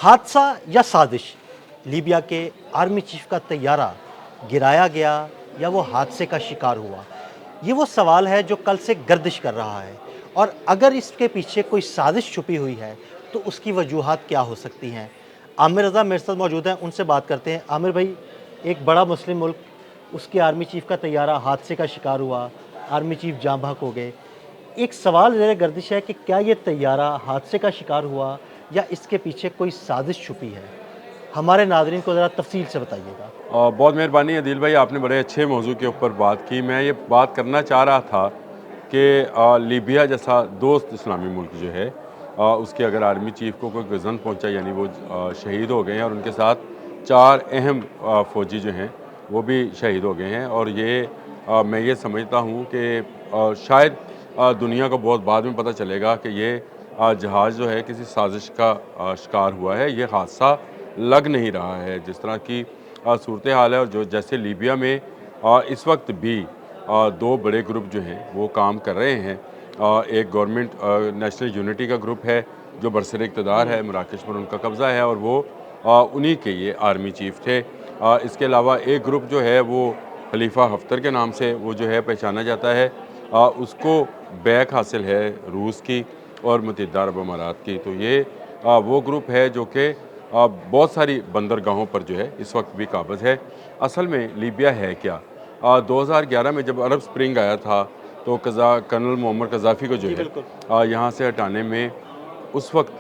हादसा या साजिश, लीबिया के आर्मी चीफ का तैयारा गिराया गया या वो हादसे का शिकार हुआ, ये वो सवाल है जो कल से गर्दिश कर रहा है। और अगर इसके पीछे कोई साजिश छुपी हुई है तो उसकी वजूहात क्या हो सकती हैं। आमिर रज़ा मेरे साथ मौजूद हैं, उनसे बात करते हैं। आमिर भाई, एक बड़ा मुस्लिम मुल्क, उसके आर्मी चीफ का तैयारा हादसे का शिकार हुआ, आर्मी चीफ जाँ बहक हो गए। एक सवाल ज़ेर गर्दिश है कि क्या ये तैयारा हादसे का शिकार हुआ या इसके पीछे कोई साजिश छुपी है। हमारे नाज़रीन को ज़रा तफसील से बताइएगा। बहुत मेहरबानी अदील भाई, आपने बड़े अच्छे मौजू के ऊपर बात की। मैं ये बात करना चाह रहा था कि लीबिया जैसा दोस्त इस्लामी मुल्क जो है, उसके अगर आर्मी चीफ को कोई गज़न पहुंचा, यानी वो शहीद हो गए हैं, और उनके साथ 4 अहम फ़ौजी जो हैं वो भी शहीद हो गए हैं। और ये मैं ये समझता हूँ कि शायद दुनिया को बहुत बाद में पता चलेगा कि ये जहाज़ जो है किसी साजिश का शिकार हुआ है। ये हादसा लग नहीं रहा है जिस तरह की सूरत हाल है। और जो जैसे लीबिया में इस वक्त भी 2 बड़े ग्रुप जो हैं वो काम कर रहे हैं। एक गवर्नमेंट नेशनल यूनिटी का ग्रुप है जो बरसर इक़्तिदार है, मराकश पर उनका कब्ज़ा है, और वो उन्हीं के ये आर्मी चीफ थे। इसके अलावा एक ग्रुप जो है वो खलीफा हफ्तर के नाम से वो जो है पहचाना जाता है। उसको बैक हासिल है रूस की और मुत्तहिदा अरब अमारात की। तो ये वो ग्रुप है जो कि बहुत सारी बंदरगाहों पर जो है इस वक्त भी काबिज़ है। असल में लीबिया है क्या? 2011 में जब अरब स्प्रिंग आया था तो कर्नल मोअम्मर कज़ाफ़ी को जो है यहाँ से हटाने में उस वक्त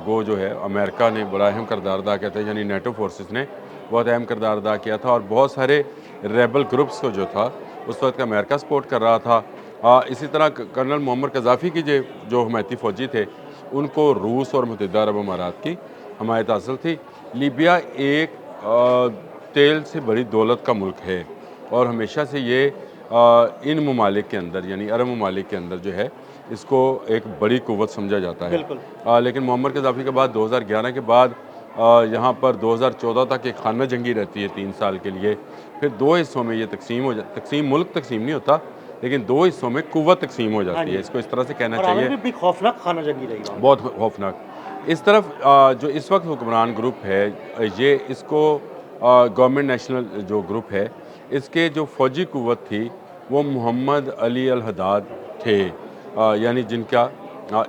गो जो है अमेरिका ने बड़ा अहम किरदार अदा किया था, यानी नेटो फोर्सेस ने बहुत अहम किरदार अदा किया था। और बहुत सारे रेबल ग्रुप्स को जो था उस वक्त अमेरिका सपोर्ट कर रहा था। इसी तरह कर्नल मोअम्मर कज़ाफ़ी की जो हमायती फ़ौजी थे उनको रूस और मुत्तहिदा अरब अमारात की हमायत हासिल थी। लीबिया एक तेल से बड़ी दौलत का मुल्क है और हमेशा से ये इन ममालिक के अंदर, यानी अरब ममालिक के अंदर जो है इसको एक बड़ी क़ुव्वत समझा जाता है। लेकिन मोअम्मर कज़ाफ़ी के बाद 2011 के बाद यहाँ पर 2014 तक एक खाना जंगी रहती है 3 साल के लिए। फिर 2 हिस्सों में ये तकसीम मुल्क तकसीम नहीं होता, लेकिन 2 हिस्सों में क़ुव्वत तकसीम हो जाती है। इसको इस तरह से कहना चाहिए। भी खौफनाक खाना जंगी रही, बहुत खौफनाक। इस तरफ जो इस वक्त हुक्मरान ग्रुप है, ये इसको गवर्नमेंट नेशनल जो ग्रुप है, इसके जो फ़ौजी क़ुव्वत थी वो मोहम्मद अली अल हद्दाद थे, यानी जिनका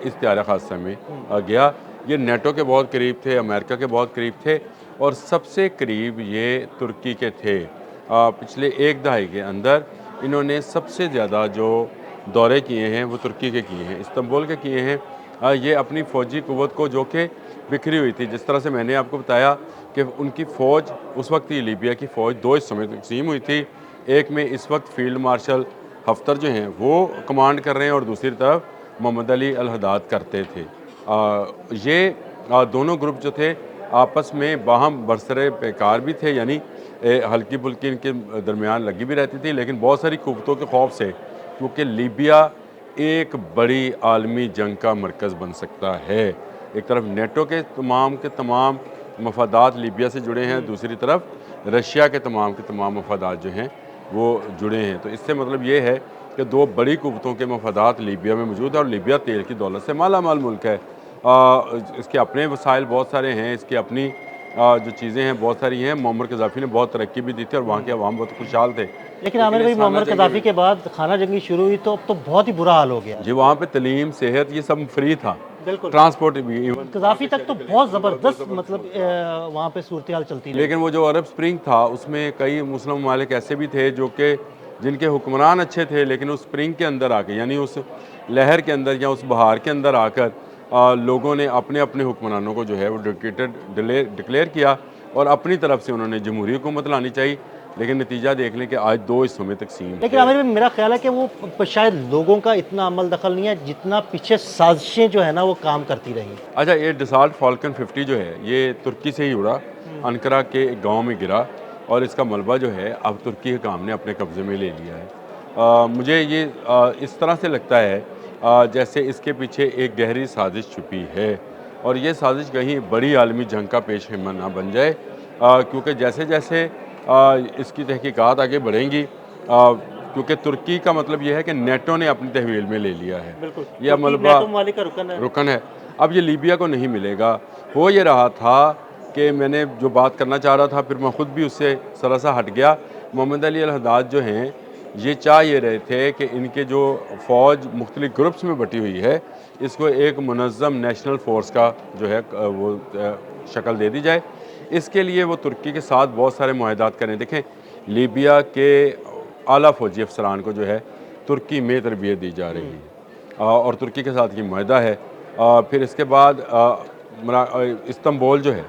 इस तैयारा हादसा में गया। ये नेटो के बहुत करीब थे, अमेरिका के बहुत करीब थे, और सबसे करीब ये तुर्की के थे। पिछले 1 दहाई के अंदर इन्होंने सबसे ज़्यादा जो दौरे किए हैं वो तुर्की के किए हैं, इस्तांबुल के किए हैं। ये अपनी फ़ौजी क़ुव्वत को जो कि बिखरी हुई थी, जिस तरह से मैंने आपको बताया कि उनकी फ़ौज उस वक्त ही लीबिया की फ़ौज 2 हिस्सों में तकसीम हुई थी। एक में इस वक्त फ़ील्ड मार्शल हफ्तर जो हैं वो कमांड कर रहे हैं, और दूसरी तरफ मोहम्मद अली अल हद्दाद करते थे। ये दोनों ग्रुप जो थे आपस में बाहम बरसरे पैकार भी थे, यानी हल्की फुल्की इनके दरमियान लगी भी रहती थी। लेकिन बहुत सारी क़ुव्वतों के खौफ से, क्योंकि लीबिया एक बड़ी आलमी जंग का मरकज़ बन सकता है। एक तरफ नेटो के तमाम मफादात लीबिया से जुड़े हैं, दूसरी तरफ रशिया के तमाम मफादात जो हैं वो जुड़े हैं। तो इससे मतलब ये है कि 2 बड़ी क़ुव्वतों के मफादात लीबिया में मौजूद है, और लीबिया तेल की दौलत से माला माल मुल्क है। इसके अपने वसाइल बहुत सारे हैं, इसकी अपनी जो चीज़ें हैं बहुत सारी हैं। मोअम्मर कज़ाफ़ी ने बहुत तरक्की भी दी थी और वहाँ के अवाम बहुत खुशहाल थे। लेकिन आमिर भाई, मोहम्मद कज़ाफ़ी के बाद खाना जंगी शुरू हुई तो अब तो बहुत ही बुरा हाल हो गया जी। वहाँ पे तलीम, सेहत, ये सब फ्री था, ट्रांसपोर्ट भी। कज़ाफ़ी तक तो बहुत ज़बरदस्त मतलब वहाँ पे सूरत हाल चलती रही। लेकिन वो जो अरब स्प्रिंग था उसमें कई मुस्लिम ममालिक ऐसे भी थे जो कि जिनके हुक्मरान अच्छे थे, लेकिन उस स्प्रिंग के अंदर आके, यानी उस लहर के अंदर या उस बहार के अंदर आकर लोगों ने अपने अपने हुक्मरानों को जो है वो डिक्लेयर किया, और अपनी तरफ से उन्होंने जमहूरी हुकूमत लानी चाहिए। लेकिन नतीजा देख लें कि आज 2 हिस्सों में तकसीम। लेकिन आमिर भाई, मेरा ख्याल है कि वो शायद लोगों का इतना अमल दखल नहीं है जितना पीछे साजिशें जो है ना वो काम करती रही। अच्छा, ये डसाल्ट फाल्कन 50 जो है ये तुर्की से ही उड़ा, अनकरा के एक गाँव में गिरा, और इसका मलबा जो है अब तुर्की हुकाम ने अपने कब्ज़े में ले लिया है। मुझे ये इस तरह से लगता है जैसे इसके पीछे एक गहरी साजिश छुपी है, और ये साजिश कहीं बड़ी आलमी जंग का पेश हिम्मत ना बन जाए, क्योंकि जैसे जैसे इसकी तहकीकात आगे बढ़ेंगी, क्योंकि तुर्की का मतलब यह है कि नेटो ने अपनी तहवील में ले लिया है, यह मलबा रुकन है। اب یہ لیبیا کو نہیں ملے گا۔ ہو یہ رہا تھا کہ میں نے جو بات کرنا چاہ رہا تھا پھر میں خود بھی اس سے سراسا ہٹ گیا۔ محمد علی الحداد جو ہیں یہ چاہ یہ رہے تھے کہ ان کے جو فوج مختلف گروپس میں بٹی ہوئی ہے اس کو ایک منظم نیشنل فورس کا جو ہے وہ شکل دے دی جائے۔ اس کے لیے وہ ترکی کے ساتھ بہت سارے معاہدات کریں۔ دیکھیں لیبیا کے اعلیٰ فوجی افسران کو جو ہے ترکی میں تربیت دی جا رہی ہے اور ترکی کے ساتھ یہ معاہدہ ہے۔ پھر اس کے بعد استنبول جو ہے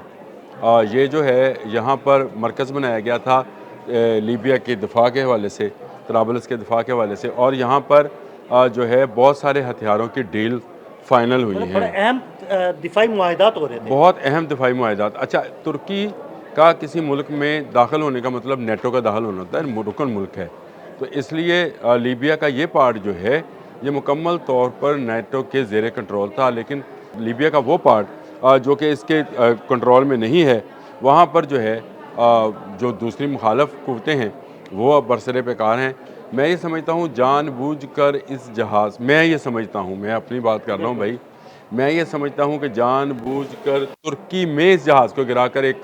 یہ جو ہے یہاں پر مرکز بنایا گیا تھا لیبیا کے دفاع کے حوالے سے، طرابلس کے دفاع کے حوالے سے، اور یہاں پر جو ہے بہت سارے ہتھیاروں کی ڈیل فائنل ہوئی ہیں۔ بڑے اہم دفاعی معاہدات ہو رہے تھے، بہت اہم دفاعی معاہدات۔ اچھا، ترکی کا کسی ملک میں داخل ہونے کا مطلب نیٹو کا داخل ہونا ہوتا ہے، رکن ملک ہے، تو اس لیے لیبیا کا یہ پارٹ جو ہے یہ مکمل طور پر نیٹو کے زیر کنٹرول تھا، لیکن لیبیا کا وہ پارٹ جو کہ اس کے کنٹرول میں نہیں ہے، وہاں پر جو ہے جو دوسری مخالف قوتیں ہیں وہ برسر پیکار ہیں۔ میں یہ سمجھتا ہوں جان بوجھ کر اس جہاز، میں یہ سمجھتا ہوں، میں اپنی بات کر رہا ہوں بھائی، میں یہ سمجھتا ہوں کہ جان بوجھ کر ترکی میں اس جہاز کو گرا کر ایک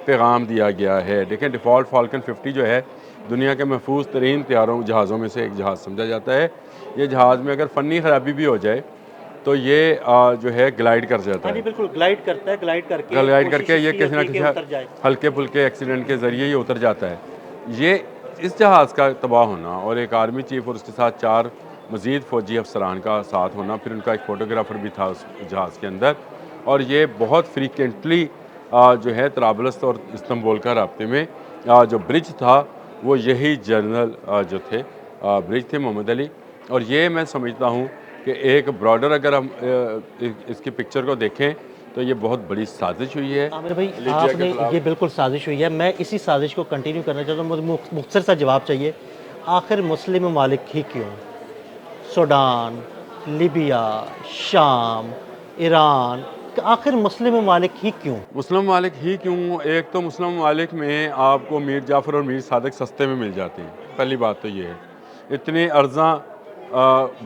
پیغام دیا گیا ہے۔ دیکھیں ڈیفالٹ فالکن 50 جو ہے دنیا کے محفوظ ترین جہازوں میں سے ایک جہاز سمجھا جاتا ہے۔ یہ جہاز میں اگر فنی خرابی بھی ہو جائے تو یہ جو ہے گلائیڈ کر جاتا ہے، بالکل گلائیڈ کرتا ہے، گلائیڈ کر کے یہ کسی نہ کسی ہلکے پھلکے ایکسیڈنٹ کے ذریعے یہ اتر جاتا ہے۔ یہ اس جہاز کا تباہ ہونا اور ایک آرمی چیف اور اس کے ساتھ 4 مزید فوجی افسران کا ساتھ ہونا، پھر ان کا ایک فوٹوگرافر بھی تھا اس جہاز کے اندر، اور یہ بہت فریکوینٹلی جو ہے طرابلس اور استنبول کا رابطے میں جو برج تھا وہ یہی جنرل جو تھے برج تھے محمد علی۔ اور یہ میں سمجھتا ہوں کہ ایک براڈر اگر ہم اس کی پکچر کو دیکھیں تو یہ بہت بڑی سازش ہوئی ہے عامر بھائی، آپ نے یہ بالکل سازش ہوئی ہے، میں اسی سازش کو کنٹینیو کرنا چاہتا ہوں، مجھے مختصر سا جواب چاہیے۔ آخر مسلم ممالک ہی کیوں؟ سوڈان، لیبیا، شام، ایران، آخر مسلم ممالک ہی کیوں؟ مسلم ممالک ہی کیوں؟ ایک تو مسلم ممالک میں آپ کو میر جعفر اور میر صادق سستے میں مل جاتے ہیں، پہلی بات تو یہ ہے۔ اتنے ارزاں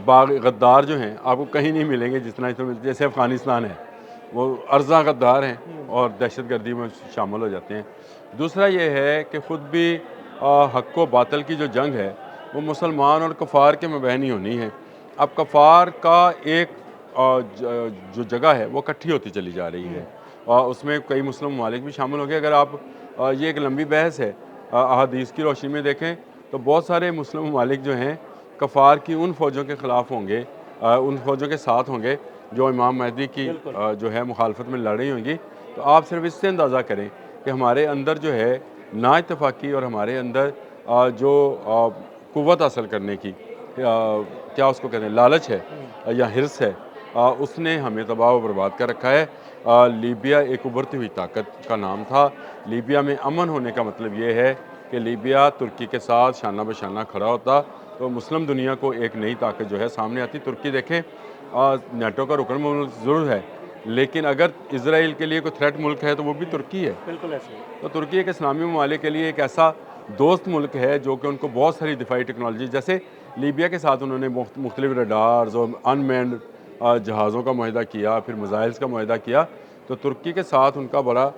باغ غدار جو ہیں آپ کو کہیں نہیں ملیں گے جتنا ملتے، جیسے افغانستان ہے وہ ارزاں غدار ہیں اور دہشت گردی میں شامل ہو جاتے ہیں۔ دوسرا یہ ہے کہ خود بھی حق و باطل کی جو جنگ ہے وہ مسلمان اور کفار کے مابین نہیں ہونی ہے۔ اب کفار کا ایک جو جگہ ہے وہ اکٹھی ہوتی چلی جا رہی ہے اور اس میں کئی مسلم ممالک بھی شامل ہو گئے۔ اگر آپ یہ ایک لمبی بحث ہے، احادیث کی روشنی میں دیکھیں تو بہت سارے مسلم ممالک جو ہیں کفار کی ان فوجوں کے خلاف ہوں گے، ان فوجوں کے ساتھ ہوں گے جو امام مہدی کی جو ہے مخالفت میں لڑ رہی ہوں گی۔ تو آپ صرف اس سے اندازہ کریں کہ ہمارے اندر جو ہے نا اتفاقی اور ہمارے اندر جو قوت حاصل کرنے کی کیا اس کو کہتے ہیں لالچ ہے یا حرص ہے، اس نے ہمیں تباہ و برباد کر رکھا ہے۔ لیبیا ایک ابھرتی ہوئی طاقت کا نام تھا۔ لیبیا میں امن ہونے کا مطلب یہ ہے کہ لیبیا ترکی کے ساتھ شانہ بہ شانہ کھڑا ہوتا تو مسلم دنیا کو ایک نئی طاقت جو ہے سامنے آتی۔ ترکی دیکھیں نیٹو کا رکن ملک ضرور ہے، لیکن اگر اسرائیل کے لیے کوئی تھریٹ ملک ہے تو وہ بھی ترکی ہے۔ بالکل ایسے تو ترکی ایک اسلامی ممالک کے لیے ایک ایسا دوست ملک ہے جو کہ ان کو بہت ساری دفاعی ٹیکنالوجی، جیسے لیبیا کے ساتھ انہوں نے مختلف ریڈارز اور ان مینڈ جہازوں کا معاہدہ کیا، پھر میزائلز کا معاہدہ کیا، تو ترکی کے ساتھ ان کا بڑا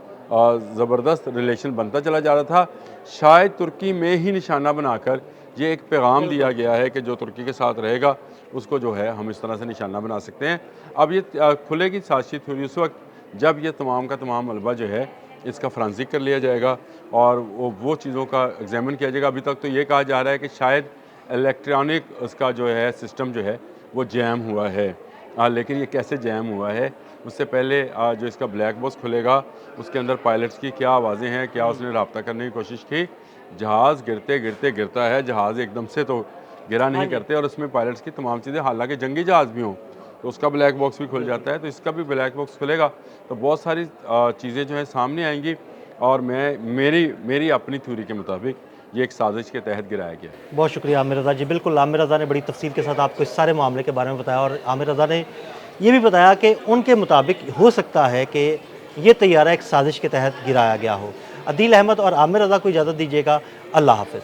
زبردست ریلیشن بنتا چلا جا رہا تھا۔ شاید ترکی میں ہی نشانہ بنا کر یہ ایک پیغام دیا گیا ہے کہ جو ترکی کے ساتھ رہے گا اس کو جو ہے ہم اس طرح سے نشانہ بنا سکتے ہیں۔ اب یہ کھلے گی سازشی تھیوری اس وقت جب یہ تمام کا تمام ملبہ جو ہے اس کا فرانزک کر لیا جائے گا اور وہ چیزوں کا ایگزامن کیا جائے گا۔ ابھی تک تو یہ کہا جا رہا ہے کہ شاید الیکٹرانک اس کا جو ہے سسٹم جو ہے وہ جیم ہوا ہے، لیکن یہ کیسے جیم ہوا ہے؟ اس سے پہلے جو اس کا بلیک باکس کھلے گا اس کے اندر پائلٹس کی کیا آوازیں ہیں، کیا اس نے رابطہ کرنے کی کوشش کی۔ جہاز گرتے گرتے گرتا ہے، جہاز ایک دم سے تو گرا نہیں کرتے، اور اس میں پائلٹس کی تمام چیزیں، حالانکہ جنگی جہاز بھی ہوں تو اس کا بلیک باکس بھی کھل جاتا ہے، تو اس کا بھی بلیک باکس کھلے گا تو بہت ساری چیزیں جو ہیں سامنے آئیں گی، اور میری اپنی تھیوری کے مطابق یہ ایک سازش کے تحت گرایا گیا ہے۔ بہت شکریہ عامر رضا جی۔ بالکل عامر رضا نے بڑی تفصیل کے ساتھ آپ کو اس سارے معاملے کے بارے میں بتایا، اور عامر رضا نے یہ بھی بتایا کہ ان کے مطابق ہو سکتا ہے کہ یہ طیارہ ایک سازش کے تحت گرایا گیا ہو۔ عدیل احمد اور عامر رضا کو اجازت دیجیے گا، اللہ حافظ۔